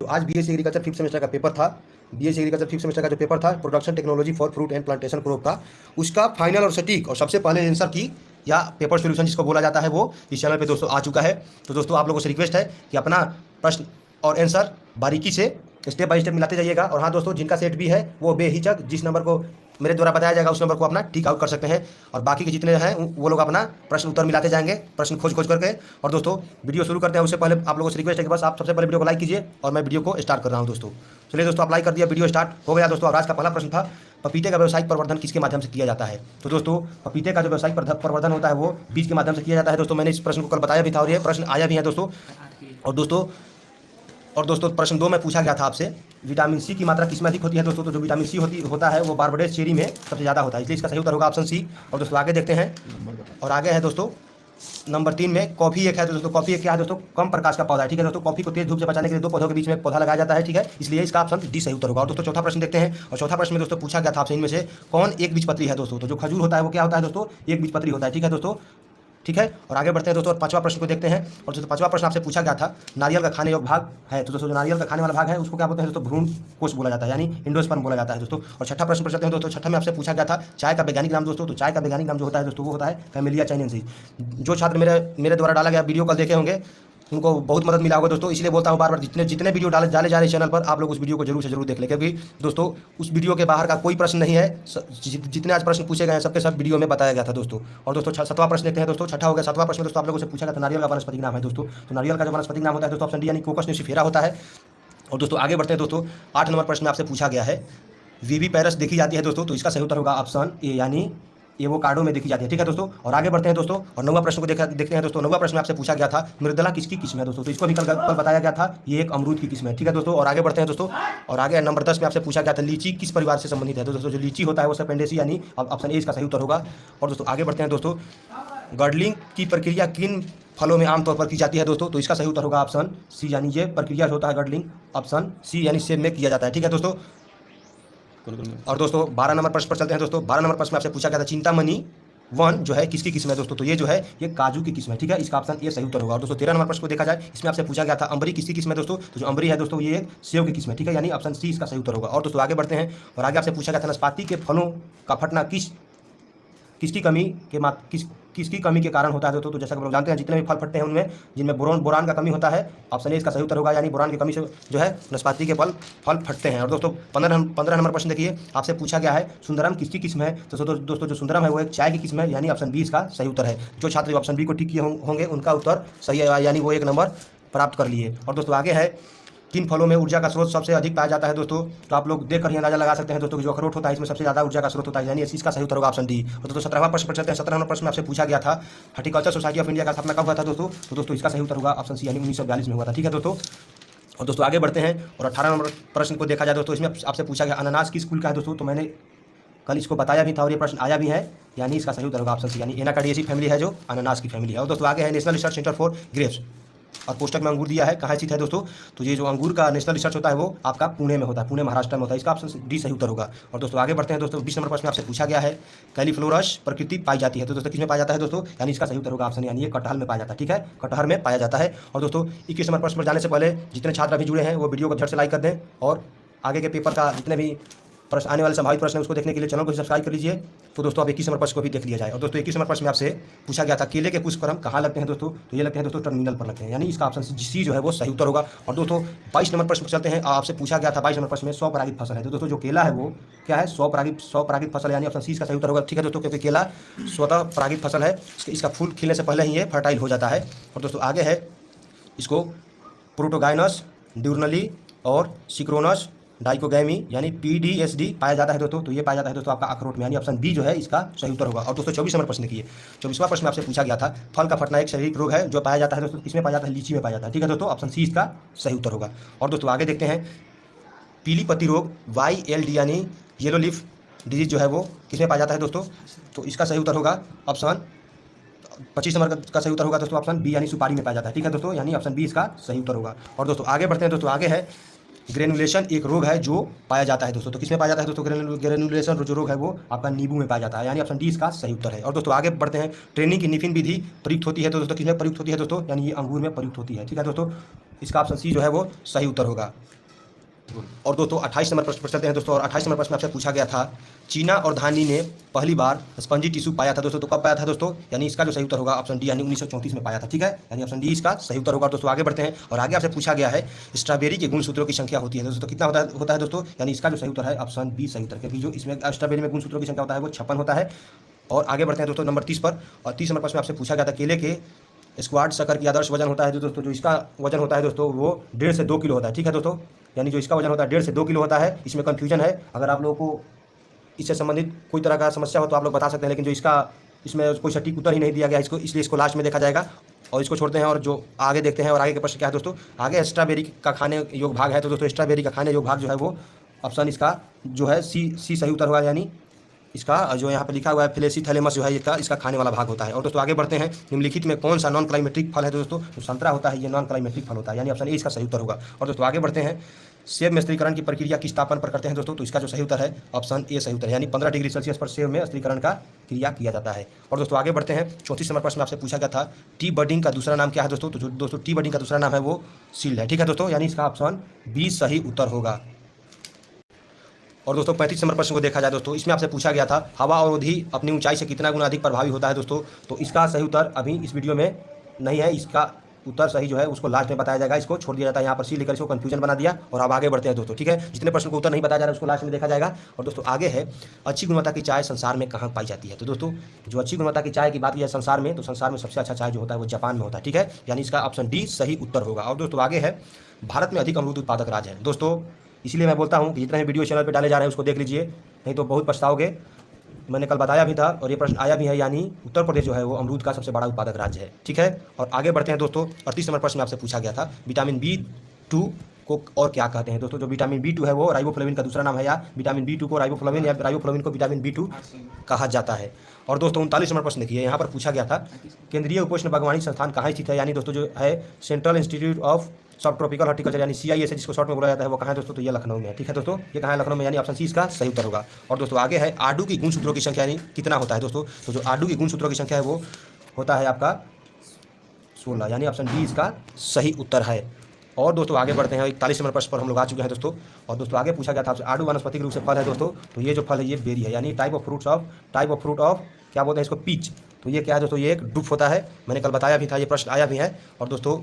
तो आज BSc agriculture fifth semester का पेपर था। बीएससी एग्रीकल्चर फिफ्थ सेमेस्टर का जो पेपर था production technology for fruit and plantation crop का, उसका फाइनल और सटीक और सबसे पहले आंसर की या पेपर सोल्यूशन जिसको बोला जाता है वो इस चैनल पे दोस्तों आ चुका है। तो दोस्तों आप लोगों से रिक्वेस्ट है कि अपना प्रश्न और आंसर बारीकी से स्टेप बाय स्टेप मिलाते जाइएगा। और हाँ दोस्तों, जिनका सेट भी है वो बेहिचक जिस नंबर को मेरे द्वारा बताया जाएगा उस नंबर को अपना टिक आउट कर सकते हैं। और बाकी के जितने हैं वो लोग अपना प्रश्न उत्तर मिलाते जाएंगे, प्रश्न खोज खोज करके। और दोस्तों वीडियो शुरू करते हैं उससे पहले आप लोगों से रिक्वेस्ट है कि बस आप सबसे पहले वीडियो को लाइक कीजिए और मैं वीडियो को स्टार्ट कर रहा हूं दोस्तों। चलिए दोस्तों, आप लाइक कर दिया, वीडियो स्टार्ट हो गया। दोस्तों आज का पहला प्रश्न था, पपीते का व्यावसायिक प्रवर्धन किसके माध्यम से किया जाता है। तो दोस्तों पपीते का जो व्यावसायिक प्रवर्धन होता है वो बीज के माध्यम से किया जाता है। दोस्तों मैंने इस प्रश्न को कल बताया भी था और ये प्रश्न आया भी है दोस्तों। और दोस्तों प्रश्न 2 में पूछा गया था आपसे, विटामिन सी की मात्रा किसमें अधिक होती है दोस्तों। तो जो विटामिन सी होता है वो बारबडेज चेरी में सबसे ज़्यादा होता है, इसलिए इसका सही उत्तर होगा ऑप्शन सी। और दोस्तों आगे देखते हैं, और आगे है दोस्तों नंबर 3 में कॉफ़ी एक है। तो दोस्तों कॉफ़ी एक क्या है दोस्तों, कम प्रकाश का पौधा है। ठीक है दोस्तों, कॉफ़ी को तेज धूप से बचाने के लिए 2 पौधों के बीच में एक पौधा लगाया जाता है। ठीक है, इसलिए इसका ऑप्शन डी सही उत्तर होगा। और दोस्तों चौथा प्रश्न देखते हैं, और चौथा प्रश्न में दोस्तों पूछा गया था आपसे, इनमें से कौन एक बीजपत्री है दोस्तों। तो जो खजूर होता है वो क्या होता है दोस्तों, एक बीजपत्री होता है। ठीक है दोस्तों, ठीक है। और आगे बढ़ते हैं दोस्तों, 5वां प्रश्न को देखते हैं। और दोस्तों 5वां प्रश्न आपसे पूछा गया था, नारियल का खाने योग्य भाग है। तो दोस्तों जो नारियल का खाने वाला भाग है उसको क्या बोलते हैं दोस्तों, भ्रूण कोश बोला जाता है, यानी इंडोस्पर्म बोला जाता है दोस्तों। और छठा प्रश्न पर चलते हैं दोस्तों। छठा में आपसे पूछा गया था चाय का वैज्ञानिक नाम दोस्तों। तो चाय का वैज्ञानिक नाम जो होता है दोस्तों वो होता है कैमेलिया चाइनेंसिस। जो छात्र मेरे द्वारा डाला गया वीडियो कल देखे होंगे उनको बहुत मदद मिला होगा दोस्तों। इसलिए बोलता हूँ बार बार, जितने वीडियो डाले जा रहे चैनल पर आप लोग उस वीडियो को जरूर से जरूर देख लें, क्योंकि दोस्तों उस वीडियो के बाहर का कोई प्रश्न नहीं है। जितने आज प्रश्न पूछे गए हैं सबके सब वीडियो में बताया गया था दोस्तों। और दोस्तों 7वां प्रश्न देखते हैं दोस्तों। छठा हो गया, 7वां प्रश्न दोस्तों आप लोगों से पूछा गया था नारियल का वानस्पतिक नाम है दोस्तों। तो नारियल का जो वानस्पतिक नाम होता है दोस्तों ऑप्शन डी यानी कोकस न्यूसिफेरा होता है। और दोस्तों आगे बढ़ते हैं दोस्तों, 8 नंबर प्रश्न में आपसे पूछा गया है, वीवी पैरस देखी जाती है दोस्तों। तो इसका सही उत्तर होगा ऑप्शन ए यानी एवोकाडो में देखी जाती है। ठीक है दोस्तों, और आगे बढ़ते हैं दोस्तों। और 9वां प्रश्न को देखते हैं दोस्तों। 9वां प्रश्न में आपसे पूछा गया था, मृदला किसकी किस्म है दोस्तों। तो इसको भी कल बताया गया था, ये एक अमरूद की किस्म है। ठीक है दोस्तों, और आगे बढ़ते हैं दोस्तों। और आगे नंबर 10 में आपसे पूछा गया था, लीची किस परिवार से संबंधित है। तो दोस्तों जो लीची होता है वो सेपेंडेसी यानी ऑप्शन ए इसका सही उत्तर होगा। और दोस्तों आगे बढ़ते हैं दोस्तों, गर्डलिंग की प्रक्रिया किन फलों में आमतौर पर की जाती है दोस्तों। तो इसका सही उत्तर होगा ऑप्शन सी, यानी ये प्रक्रिया होता है गर्डलिंग ऑप्शन सी यानी सेब में किया जाता है। ठीक है दोस्तों। और दोस्तों 12 नंबर प्रश्न पर चलते हैं दोस्तों। 12 नंबर प्रश्न में आपसे पूछा गया था, चिंतामणि 1 जो है किसकी किस्म है दोस्तों। तो ये जो है ये काजू की किस्म है। ठीक है, इसका ऑप्शन ए सही उत्तर होगा। और दोस्तों 13 नंबर प्रश्न को देखा जाए, इसमें आपसे पूछा गया था, अंबरी किसकी किस्म है दोस्तों। तो जो अंबरी है दोस्तों ये सेब की किस्म है। ठीक है, यानी ऑप्शन सी इसका सही उत्तर होगा। और दोस्तों आगे बढ़ते हैं, और आगे आपसे पूछा गया था, नाशपाती के फलों का फटना किसकी कमी के कारण होता है दोस्तों। तो जैसा कि आप लोग जानते हैं जितने भी फल फटते हैं उनमें जिनमें बोरान का कमी होता है, ऑप्शन ए इसका सही उत्तर होगा, यानी बोरान की कमी से जो है नाशपाती के फल फटते हैं। और दोस्तों 15 नंबर प्रश्न देखिए, आपसे पूछा गया है, सुंदरम किसकी किस्म है। तो दोस्तों जो सुंदरम है वो एक चाय की किस्म है, यानी ऑप्शन बी इसका सही उत्तर है। जो छात्र ऑप्शन बी को ठीक किए होंगे उनका उत्तर सही है, यानी वो 1 नंबर प्राप्त कर लिए। और दोस्तों आगे है, किन फलों में ऊर्जा का स्रोत सबसे अधिक पाया जाता है दोस्तों। तो आप लोग देखकर ही अंदाजा लगा सकते हैं दोस्तों कि जो अखरोट होता है इसमें सबसे ज़्यादा ऊर्जा का स्रोत होता है, यानी इसका सही उत्तर होगा ऑप्शन डी। और दोस्तों 17वां प्रश्न पर चलते हैं। 17वां प्रश्न में आपसे पूछा गया था, हार्टिकल्चर सोसाइटी ऑफ इंडिया का स्थापना कब हुआ था दोस्तों। तो दोस्तों इसका सही उत्तर होगा ऑप्शन सी यानी 1942 में हुआ था। ठीक है दोस्तों। और दोस्तों आगे बढ़ते हैं, और 18 नंबर प्रश्न को देखा जाए दोस्तों, इसमें आपसे पूछा गया, अनानास किस कुल का है दोस्तों। तो मैंने कल इसको बताया भी था और ये प्रश्न आया भी है, यानी इसका सही उत्तर होगा ऑप्शन सी, यानी एनाकार्डियेसी फैमिली है जो अनानास की फैमिली है। और दोस्तों आगे है, national research centre for grapes, और पोस्टक में अंगूर दिया है, कहाँ स्थित है दोस्तों। तो ये जो अंगूर का नेशनल रिसर्च होता है वो आपका पुणे में होता है, पुणे महाराष्ट्र में होता है, इसका ऑप्शन डी सही उत्तर होगा। और दोस्तों आगे बढ़ते हैं दोस्तों, 20 नंबर प्रश्न में आपसे पूछा गया है, कैलीफ्लोरस प्रकृति पाई जाती है। तो दोस्तों किसमें पाया जाता है दोस्तों, यानी इसका सही उत्तर होगा ऑप्शन, यानी ये कटहल में पाया जाता है। ठीक है, कटहल में पाया जाता है। और दोस्तों 21 नंबर प्रश्न पर जाने से पहले जितने छात्र अभी जुड़े हैं वो वीडियो को झट से लाइक कर दें, और आगे के पेपर का जितने भी प्रश्न आने वाले संभावित प्रश्न है उसको देखने के लिए चैनल को सब्सक्राइब कर लीजिए। तो दोस्तों अब 21 नंबर प्रश्न को भी देख लिया जाए। और दोस्तों 21 नंबर प्रश्न में आपसे पूछा गया था, केले के पुष्पक्रम कहाँ लगते हैं दोस्तों। तो ये लगते हैं दोस्तों टर्मिनल पर लगते हैं, यानी इसका ऑप्शन सी जो है वो सही उत्तर होगा। और दोस्तों 22 नंबर प्रश्न पर चलते हैं। आपसे पूछा गया था 22 नंबर प्रश्न में स्वपरागित फसल है। तो दोस्तों जो केला है वो क्या है, स्वपरागित फसल, यानी ऑप्शन सी इसका सही उत्तर होगा। ठीक है दोस्तों, क्योंकि केला स्वतः परागित फसल है, इसका फूल खिलने से पहले ही ये फर्टाइल हो जाता है। और दोस्तों आगे है, इसको प्रोटोगाइनस, ड्यूरनली और सिक्रोनस डाइकोगैमी यानी पीडीएसडी पाया जाता है दोस्तों। तो ये पाया जाता है दोस्तों आपका अखरोट में, यानी ऑप्शन बी जो है इसका सही उत्तर होगा। और दोस्तों 24 नंबर प्रश्न देखिए, 24वां प्रश्न में आपसे पूछा गया था, फल का फटना एक शारीरिक रोग है जो पाया जाता है दोस्तों, किसमें पाया जाता है, लीची में पाया जाता है। ठीक है दोस्तों, ऑप्शन सी इसका सही उत्तर होगा। और दोस्तों आगे देखते हैं, पीली पत्ती रोग YLD यानी येलो लीफ डिजीज जो है वो किसमें पाया जाता है दोस्तों। तो इसका सही उत्तर होगा ऑप्शन 25 नंबर का सही उत्तर होगा दोस्तों ऑप्शन बी, यानी सुपारी में पाया जाता है। ठीक है दोस्तों, यानी ऑप्शन बी इसका सही उत्तर होगा। और दोस्तों आगे बढ़ते हैं दोस्तों, आगे है, ग्रेनुलेशन एक रोग है जो पाया जाता है दोस्तों। तो किसमें पाया जाता है दोस्तों, ग्रेनुलेशन जो रोग है वो आपका नींबू में पाया जाता है, यानी ऑप्शन डी इसका सही उत्तर है। और दोस्तों आगे बढ़ते हैं, ट्रेनिंग की निफिन विधि प्रयुक्त होती है। तो दोस्तों किसमें प्रयुक्त होती है दोस्तों, यानी ये अंगूर में प्रयुक्त होती है। ठीक है दोस्तों, इसका ऑप्शन सी जो है वो सही उत्तर होगा। और दोस्तों 28 नंबर प्रश्न पर चलते हैं दोस्तों। और 28 नंबर प्रश्न आपसे पूछा गया था, चीना और धानी ने पहली बार स्पंजी टिश्यू पाया था दोस्तों, तो कब पाया था दोस्तों? यानी इसका जो सही उत्तर होगा ऑप्शन डी, यानी 1934 में पाया था। ठीक है, यानी ऑप्शन डी इसका सही उत्तर होगा। दोस्तों आगे बढ़ते हैं और आगे आपसे पूछा गया है, स्ट्रॉबेरी के गुणसूत्रों की संख्या होती है दोस्तों, कितना होता है दोस्तों? यानी इसका जो सही उत्तर है ऑप्शन बी सही उत्तर, क्योंकि जो इसमें स्ट्रॉबेरी में गुणसूत्रों की संख्या होता है वो 56 होता है। और आगे बढ़ते हैं दोस्तों नंबर 30 पर। और 30 नंबर प्रश्न में आपसे पूछा गया था, केले के स्क्वाड शक्कर की आदर्श वजन होता है जो दोस्तों, जो इसका वजन होता है दोस्तों वो 1.5 से 2 किलो होता है। ठीक है दोस्तों, यानी जो इसका वजन होता है 1.5 से 2 किलो होता है। इसमें कंफ्यूजन है, अगर आप लोगों को इससे संबंधित कोई तरह का समस्या हो तो आप लोग बता सकते हैं, लेकिन जो इसका इसमें कोई सटीक उत्तर ही नहीं दिया गया इसको, इसलिए इसको लास्ट में देखा जाएगा और इसको छोड़ते हैं और जो आगे देखते हैं। और आगे के प्रश्न क्या है दोस्तों? आगे स्ट्रॉबेरी का खाने योग भाग है, तो दोस्तों स्ट्रॉबेरी का खाने योग भाग जो है वो ऑप्शन इसका जो है सी सही उत्तर होगा। यानी इसका जो यहाँ पे लिखा हुआ है फ्लेसी थैलेमस जो है इसका खाने वाला भाग होता है। और दोस्तों आगे बढ़ते हैं, निम्नलिखित में कौन सा नॉन क्लाइमेटिक फल है दोस्तों? जो संतरा होता है ये नॉन क्लाइमेटिक फल होता है, यानी ऑप्शन ए इसका सही उत्तर होगा। और दोस्तों आगे बढ़ते हैं, सेब में स्थिरीकरण की प्रक्रिया किस तापमान पर करते हैं दोस्तों? तो इसका जो सही उत्तर है ऑप्शन ए सही उत्तर है, यानी 15 डिग्री सेल्सियस पर सेब में स्थिरीकरण का क्रिया किया जाता है। और दोस्तों आगे बढ़ते हैं, 34 नंबर प्रश्न आपसे पूछा गया था, टी बडिंग का दूसरा नाम क्या है दोस्तों? तो जो दोस्तों टी बडिंग का दूसरा नाम है वो सील्ड है। ठीक है दोस्तों, यानी इसका ऑप्शन बी सही उत्तर होगा। और दोस्तों 35 नंबर प्रश्न को देखा जाए दोस्तों, इसमें आपसे पूछा गया था, हवा अवरोधी अपनी ऊंचाई से कितना गुना अधिक प्रभावी होता है दोस्तों? तो इसका सही उत्तर अभी इस वीडियो में नहीं है, इसका उत्तर सही जो है उसको लास्ट में बताया जाएगा। इसको छोड़ दिया जाता है, यहाँ पर सी लेकर इसको कंफ्यूजन बना दिया। और अब आगे बढ़ते हैं दोस्तों, ठीक है, जितने प्रश्न को उत्तर नहीं बताया जा रहा है उसको लास्ट में देखा जाएगा। और दोस्तों आगे है, अच्छी गुणवत्ता की चाय संसार में कहाँ पाई जाती है? तो दोस्तों जो अच्छी गुणवत्ता की चाय की बात की जाए संसार में, तो संसार में सबसे अच्छा चाय जो होता है वो जापान में होता है। ठीक है, यानी इसका ऑप्शन डी सही उत्तर होगा। और दोस्तों आगे है, भारत में अधिक अमरूद उत्पादक राज्य है दोस्तों, इसलिए मैं बोलता हूँ कि जितने वीडियो चैनल पे डाले जा रहे हैं उसको देख लीजिए, नहीं तो बहुत पछताओगे। मैंने कल बताया भी था और ये प्रश्न आया भी है, यानी उत्तर प्रदेश जो है वो अमरूद का सबसे बड़ा उत्पादक राज्य है। ठीक है, और आगे बढ़ते हैं दोस्तों, 38 नंबर प्रश्न आपसे पूछा गया था, विटामिन B2 को और क्या कहते हैं दोस्तों? जो विटामिन B2 है वो राइबोफ्लेविन का दूसरा नाम है, या विटामिन B2 को राइबोफ्लेविन या राइबोफ्लेविन को विटामिन B2 कहा जाता है। और दोस्तों 39 नंबर प्रश्न देखिए, यहाँ पर पूछा गया था, केंद्रीय उपोष्ण बागवानी संस्थान कहाँ स्थित है? यानी दोस्तों जो है सेंट्रल इंस्टीट्यूट ऑफ सब ट्रॉपिकल हॉर्टिकल्चर यानी CIS है, जिसको शॉर्ट में बोला जाता है, वो कहाँ है दोस्तों? तो ये लखनऊ में है। ठीक है दोस्तों, ये कहाँ है? लखनऊ में, यानी ऑप्शन सी इसका सही उत्तर होगा। और दोस्तों आगे है, आडू की गुणसूत्रों की संख्या यानी कितना होता है दोस्तों? तो जो आडू की गुणसूत्रों की संख्या है वो होता है आपका 16, यानी ऑप्शन डी इसका सही उत्तर है। और दोस्तों आगे बढ़ते हैं, 41 नंबर प्रश्न पर हम लोग आ चुके हैं दोस्तों। और दोस्तों आगे पूछा गया था आपसे, आडू वनस्पतिक रूप से फल है दोस्तों, तो ये जो फल है ये बेरी है, यानी टाइप ऑफ फ्रूट ऑफ क्या बोलते हैं इसको? पीच। तो ये क्या है दोस्तों? ये एक ड्रूप होता है, मैंने कल बताया भी था, ये प्रश्न आया भी है। और दोस्तों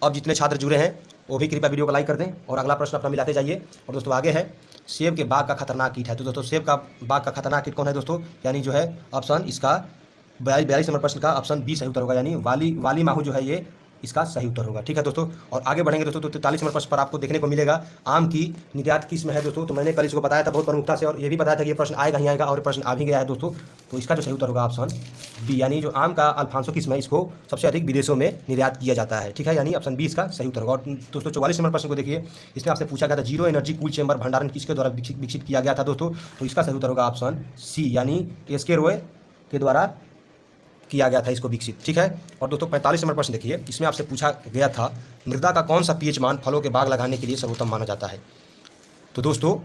अब जितने छात्र जुड़े हैं वो भी कृपया वीडियो को लाइक कर दें और अगला प्रश्न अपना मिलाते जाइए। और दोस्तों आगे है, सेब के बाग का खतरनाक कीट है, तो दोस्तों सेब का बाग का खतरनाक कीट कौन है दोस्तों? यानी जो है ऑप्शन इसका 42 नंबर प्रश्न का ऑप्शन बी सही उत्तर होगा, यानी वाली माहू जो है ये इसका सही उत्तर होगा। ठीक है दोस्तों, और आगे बढ़ेंगे दोस्तों, तो 43 नंबर प्रश्न पर आपको देखने को मिलेगा, आम की निर्यात किस्म है दोस्तों। तो मैंने कल इसको बताया था बहुत प्रमुखता से, और ये भी बताया था कि ये प्रश्न आएगा ही आएगा, और प्रश्न आ भी गया है दोस्तों। तो इसका जो सही उत्तर होगा ऑप्शन बी, यानी जो आम का अल्फांसो किस्म है इसको सबसे अधिक विदेशों में निर्यात किया जाता है। ठीक है, यानी ऑप्शन बी इसका सही उत्तर होगा। और दोस्तों 44 नंबर प्रश्न को देखिए, इसमें आपसे पूछा गया था, जीरो एनर्जी कूल चैम्बर भंडारण किसके द्वारा विकसित किया गया था दोस्तों? तो इसका सही उत्तर होगा ऑप्शन सी, यानी SK रॉय के द्वारा किया गया था इसको विकसित। ठीक है, और दोस्तों 45 नंबर प्रश्न देखिए, इसमें आपसे पूछा गया था, मृदा का कौन सा pH मान फलों के बाग लगाने के लिए सर्वोत्तम माना जाता है? तो दोस्तों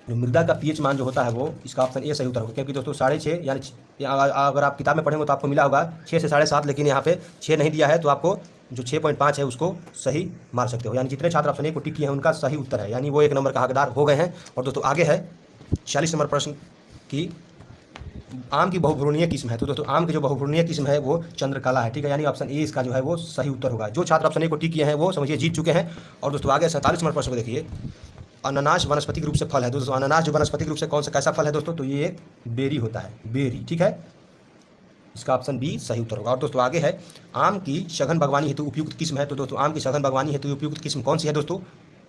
जो मृदा का pH मान जो होता है वो इसका ऑप्शन ए सही उत्तर होगा, क्योंकि दोस्तों 6.5 यानी अगर आप किताब में पढ़ेंगे तो आपको मिला होगा 6 से 7.5, लेकिन यहाँ पे 6 नहीं दिया है, तो आपको जो 6.5 है उसको सही मार सकते हो। यानी जितने छात्र ऑप्शन ए को टिक किए हैं उनका सही उत्तर है, यानी वो 1 नंबर का हकदार हो गए हैं। और दोस्तों आगे है 46 नंबर प्रश्न की, आम की बहुभ्रूणीय किस्म है, तो दोस्तों आम की जो बहुभ्रूणीय किस्म है वो चंद्रकला है। ठीक है, यानी ऑप्शन ए इसका जो है वो सही उत्तर होगा। जो छात्र ऑप्शन ए को टिक किए हैं वो समझिए जीत चुके हैं। और दोस्तों आगे 47 नंबर प्रश्न को देखिए, अनानास वनस्पतिक रूप से फल है दोस्तों, अनानास जो वनस्पतिक रूप से कौन सा कैसा फल है दोस्तों? तो ये एक बेरी होता है, बेरी। ठीक है, इसका ऑप्शन बी सही उत्तर होगा। और दोस्तों आगे है, आम की सघन बागवानी हेतु उपयुक्त किस्म है, तो दोस्तों आम की सघन बागवानी हेतु उपयुक्त किस्म कौन सी है दोस्तों?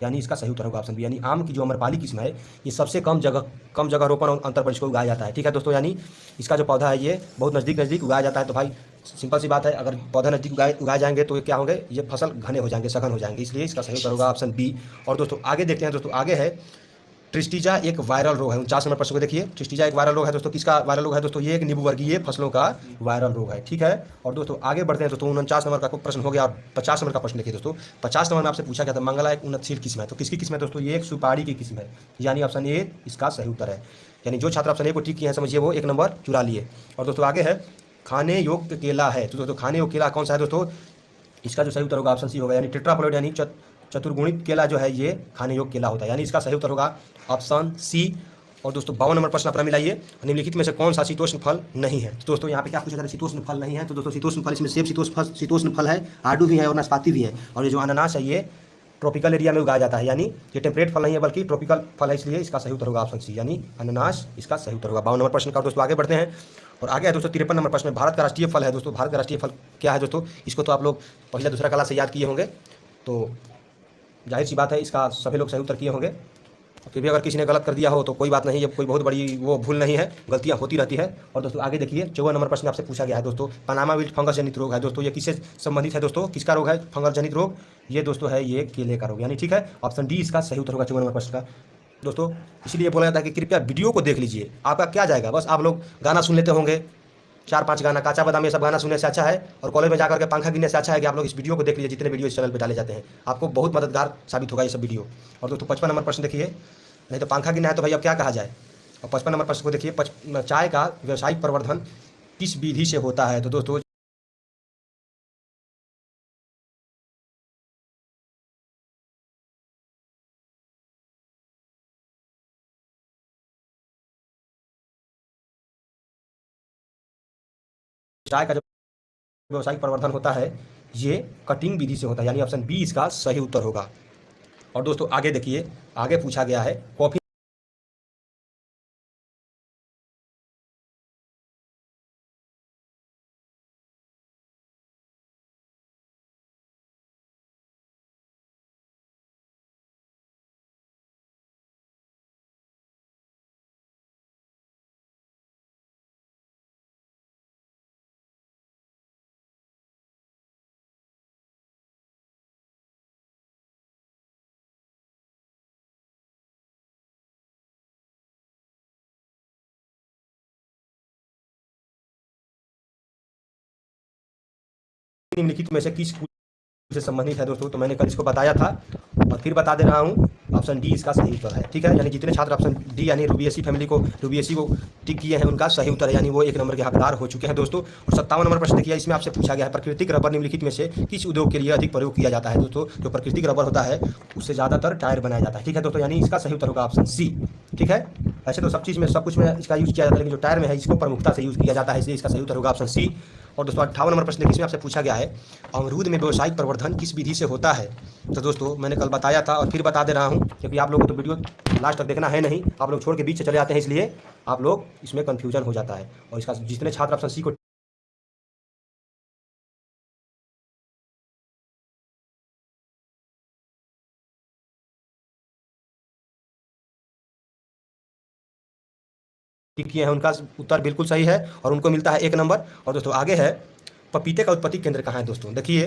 यानी इसका सही उत्तर होगा ऑप्शन बी, यानी आम की जो अम्रपाली किस्म है ये सबसे कम जगह रोपण और अंतर पर इसको उगाया जाता है। ठीक है दोस्तों, यानी इसका जो पौधा है ये बहुत नज़दीक उगाया जाता है। तो भाई सिंपल सी बात है, अगर पौधा नज़दीक उगाए जाएंगे तो ये क्या होंगे? ये फसल घने हो जाएंगे, सघन हो जाएंगे, इसलिए इसका सही उत्तर होगा ऑप्शन बी। और दोस्तों आगे देखते हैं दोस्तों, आगे है, ट्रिस्टीजा एक वायरल रोग है। 49 नंबर प्रश्न को देखिए, ट्रिस्टीजा एक वायरल रोग है दोस्तों, किसका वायरल रोग है दोस्तों? ये एक नींबू वर्गीय फसलों का वायरल रोग है। ठीक है, और दोस्तों आगे बढ़ते हैं दोस्तों, 49 नंबर का प्रश्न हो गया। और 50 नंबर का प्रश्न देखिए दोस्तों, 50 नंबर में आपसे पूछा गया था, मंगला एक उन्नतशील किस्म है, तो किसकी किस्म है दोस्तों? ये एक सुपारी की किस्म है, यानी ऑप्शन ए इसका सही उत्तर है। यानी जो छात्र ऑप्शन ए को टिक किए हैं समझिए वो 1 नंबर चुरा लिए। और दोस्तों आगे है, खाने योग्य केला है, तो दोस्तों खाने योग्य केला कौन सा है दोस्तों? इसका जो सही उत्तर होगा ऑप्शन सी होगा, यानी टेट्राप्लोइड यानी चतुर्गुणित केला जो है ये खाने योग्य केला होता है, यानी इसका सही उत्तर होगा ऑप्शन सी। और दोस्तों 52 नंबर प्रश्न अपना मिलाइए, निम्नलिखित में से कौन सा शीतोष्ण फल नहीं है। तो दोस्तों यहाँ पे क्या पूछा जा रहा है, शीतोष्ण फल नहीं है। तो दोस्तों शीतोष्ण फल, इसमें सेब शीतोष्ण फल है, आड़ू भी है और नाशपाती भी है। और ये जो अनानास है ये ट्रॉपिकल एरिया में उगाया जाता है, यानी ये टेम्परेट फल नहीं है बल्कि ट्रॉपिकल फल है, इसलिए इसका सही उत्तर होगा ऑप्शन सी, यानी अनानास इसका सही उत्तर होगा 52 नंबर प्रश्न का। दोस्तों आगे बढ़ते हैं और आगे है दोस्तों 53 नंबर प्रश्न में, भारत का राष्ट्रीय फल है दोस्तों। भारत का राष्ट्रीय फल क्या है दोस्तों, इसको तो आप लोग पहले दूसरा क्लास से याद किए होंगे, तो जाहिर सी बात है इसका सभी लोग सही उत्तर किए होंगे। फिर भी अगर किसी ने गलत कर दिया हो तो कोई बात नहीं, ये कोई बहुत बड़ी वो भूल नहीं है, गलतियां होती रहती है। और दोस्तों आगे देखिए 54 नंबर प्रश्न आपसे पूछा गया है दोस्तों, पनामा विल्ट फंगस जनित रोग है दोस्तों, ये किससे संबंधित है दोस्तों, किसका रोग है फंगस जनित रोग, ये दोस्तों है ये केले का रोग, यानी ठीक है ऑप्शन डी इसका सही उत्तर होगा 54 नंबर प्रश्न का। दोस्तों इसलिए बोला जाता है कि कृपया वीडियो को देख लीजिए, आपका क्या जाएगा, बस आप लोग गाना सुन लेते होंगे 4-5 गाना, काचा बादाम, ये सब गाना सुनने से अच्छा है और कॉलेज में जाकर के पंखा गिनने से अच्छा है कि आप लोग इस वीडियो को देख लीजिए, जितने वीडियो इस चैनल पर डाले जाते हैं, आपको बहुत मददगार साबित होगा ये सब वीडियो। और दोस्तों 55 नंबर प्रश्न देखिए, नहीं तो पंखा गिनना है तो भाई अब क्या कहा जाए। और 55 नंबर प्रश्न को देखिए, चाय का व्यावसायिक प्रवर्धन किस विधि से होता है। तो दोस्तों चाय का जो व्यावसायिक प्रवर्धन होता है ये कटिंग विधि से होता है, यानी ऑप्शन बी इसका सही उत्तर होगा। और दोस्तों आगे देखिए, आगे पूछा गया है कॉफी निम्नलिखित में से किस से संबंधित है दोस्तों, तो मैंने कल इसको बताया था और फिर बता दे रहा हूँ, ऑप्शन डी इसका सही उत्तर है, ठीक है। यानी जितने छात्र ऑप्शन डी यानी रूबियसी फैमिली को रूबियसी को टिक किए हैं उनका सही उत्तर है, यानी वो 1 नंबर के हकदार हो चुके हैं दोस्तों। और 57 नंबर प्रश्न देखिए, इसमें आपसे पूछा गया है प्राकृतिक रबर निम्नलिखित में से किस उद्योग के लिए अधिक प्रयोग किया जाता है दोस्तों। जो प्राकृतिक रबर होता है उससे ज़्यादातर टायर बनाया जाता है, ठीक है दोस्तों, यानी इसका सही उत्तर होगा ऑप्शन सी, ठीक है। ऐसे तो सब चीज़ में सब कुछ में इसका यूज़ किया जाता है, लेकिन जो टायर में है इसको प्रमुखता से यूज़ किया जाता है, इसलिए इसका सही उत्तर होगा ऑप्शन सी। और दोस्तों 58 नंबर प्रश्न देखिए, इसमें आपसे पूछा गया है अमरूद में व्यावसायिक प्रवर्धन किस विधि से होता है। तो दोस्तों मैंने कल बताया था और फिर बता दे रहा हूँ, क्योंकि आप लोगों को तो वीडियो लास्ट तक देखना है नहीं, आप लोग छोड़ के बीच से चले जाते हैं, इसलिए आप लोग इसमें कन्फ्यूजन हो जाता है। और इसका जितने छात्र ऑप्शन सी को टिक किए हैं उनका उत्तर बिल्कुल सही है और उनको मिलता है 1 नंबर। और दोस्तों आगे है पपीते का उत्पत्ति केंद्र कहाँ है दोस्तों। देखिए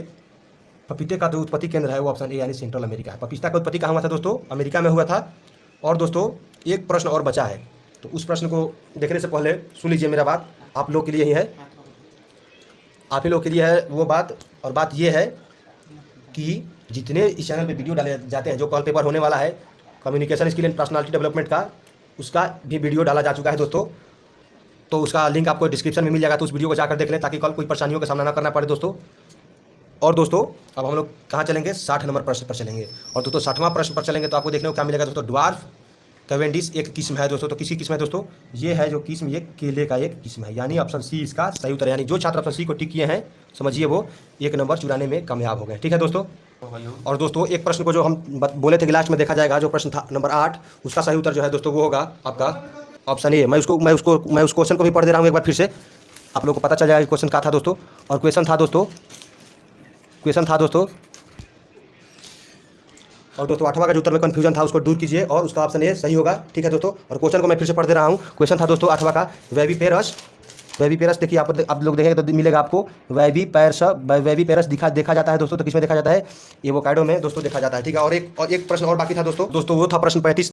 पपीते का जो उत्पत्ति केंद्र है वो ऑप्शन ए यानी सेंट्रल अमेरिका है। पपीता का उत्पत्ति कहाँ हुआ था दोस्तों, अमेरिका में हुआ था। और दोस्तों एक प्रश्न और बचा है, तो उस प्रश्न को देखने से पहले सुन लीजिए मेरा बात, आप लोग के लिए ही है, आप ही लोग के लिए है वो बात। और बात ये है कि जितने इस चैनल पे वीडियो डाले जाते हैं, जो कॉल पेपर होने वाला है communication skill and personality development का, उसका भी वीडियो डाला जा चुका है दोस्तों, तो उसका लिंक आपको डिस्क्रिप्शन में मिल जाएगा, तो उस वीडियो को जाकर देख लें ताकि कल कोई परेशानियों का सामना ना करना पड़े दोस्तों। और दोस्तों अब हम लोग कहाँ चलेंगे, 60 नंबर प्रश्न पर चलेंगे। और दोस्तों 60वां प्रश्न पर चलेंगे तो आपको देखने को क्या मिलेगा दोस्तों, ड्वार्फ कैवेंडिश एक किस्म है दोस्तों। तो किसी किस्म है दोस्तों, ये है जो किस्म, ये केले का एक किस्म है, यानी ऑप्शन सी इसका सही उत्तर है। यानी जो छात्र ऑप्शन सी को टिक किए हैं समझिए वो 1 नंबर चुराने में कामयाब हो गए, ठीक है दोस्तों। और दोस्तों एक प्रश्न को जो हम बोले थे कि लास्ट में देखा जाएगा, जो प्रश्न था नंबर 8, उसका सही उत्तर जो है दोस्तों वो होगा आपका ऑप्शन ए। मैं उस क्वेश्चन को भी पढ़ दे रहा हूँ एक बार फिर से, आप लोग को पता चल जाएगा क्वेश्चन क्या था दोस्तों। और क्वेश्चन था दोस्तों और दोस्तों 8वां का जो उत्तर में कन्फ्यूजन था उसको दूर कीजिए और उसका ऑप्शन ए सही होगा, ठीक है दोस्तों। और क्वेश्चन को मैं फिर से पढ़ दे रहा हूँ। क्वेश्चन था दोस्तों 8वां का वेविपेरस देखिए, आप लोग देखेंगे तो मिलेगा आपको वेविपेरस देखा जाता है दोस्तों। तो किसमें देखा जाता है, एवोकाडो में दोस्तों देखा जाता है, ठीक है। और एक प्रश्न और बाकी था दोस्तों वो था प्रश्न 35।